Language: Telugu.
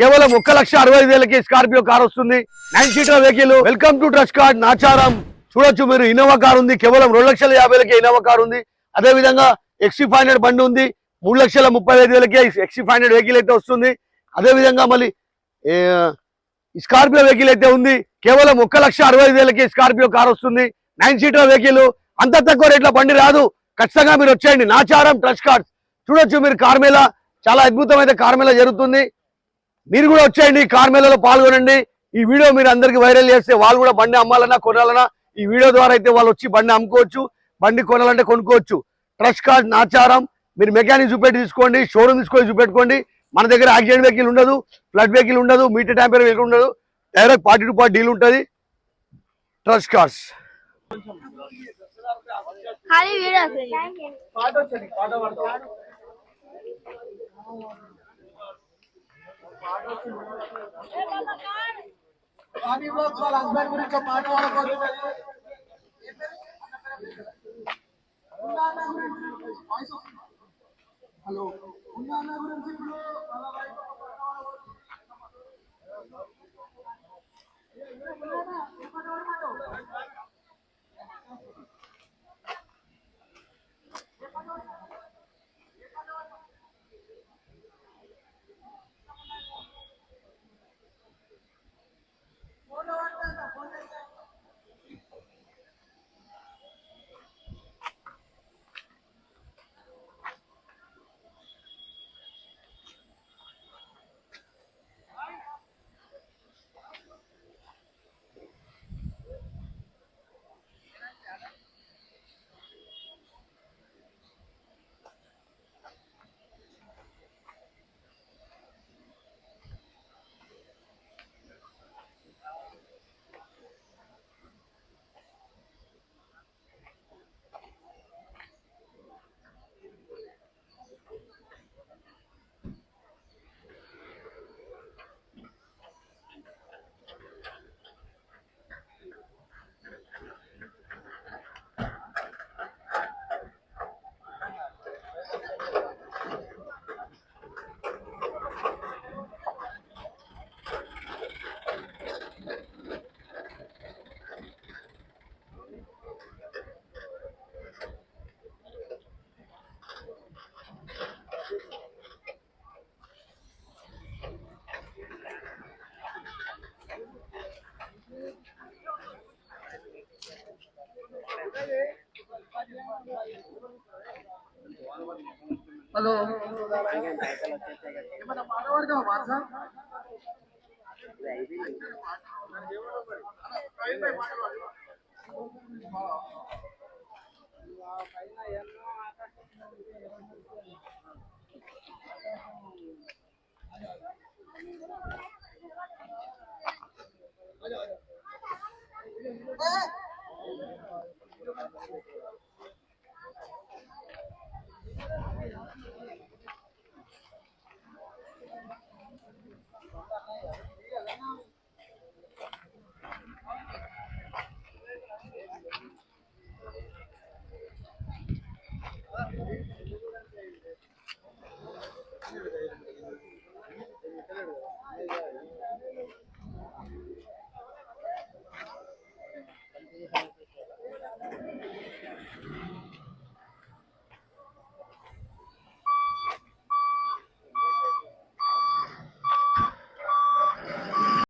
కేవలం 1,65,000కి స్కార్పియో కార్ వస్తుంది. 9 seater vehicle. Welcome to trust card Nacharam. చూడొచ్చు మీరు, ఇన్నోవా కార్ ఉంది. కేవలం 2,50,000కి ఇన్నోవా కార్ ఉంది. అదే విధంగా XC500 బండి ఉంది. 3,35,000కి XC500 వెహికల్ అయితే వస్తుంది. అదే విధంగా మళ్ళీ స్కార్పియో వెహికల్ అయితే ఉంది. కేవలం 1,65,000కి స్కార్పియో కార్ వస్తుంది. 9 సీటర్ వెహికల్. అంత తక్కువ రేట్ల బండి రాదు. ఖచ్చితంగా మీరు వచ్చేయండి నాచారం ట్రస్ట్ కార్డ్. చూడొచ్చు మీరు, కార్ మేళా చాలా అద్భుతమైన కార్ మేళా జరుగుతుంది. మీరు కూడా వచ్చేయండి, కార్ మేళాలో పాల్గొనండి. ఈ వీడియో మీరు అందరికి వైరల్ చేస్తే వాళ్ళు కూడా బండి అమ్మాలన్నా కొనాలన్నా ఈ వీడియో ద్వారా అయితే వాళ్ళు వచ్చి బండి అమ్ముకోవచ్చు, బండి కొనాలంటే కొనుక్కోవచ్చు. Trust card Nacharam. మీరు మెకానిక్ చూపెట్టి తీసుకోండి, షోరూమ్ తీసుకొని చూపెట్టుకోండి. మన దగ్గర యాక్సిడెంట్ వెహికల్ ఉండదు, ఫ్లడ్ వెహికల్ ఉండదు, మీటర్ ట్యాంపర్ వెహికల్ ఉండదు. Direct party to party deal ఉంటుంది. Trust cards. హలో ఏమన్నా మానవాడుగా మాసా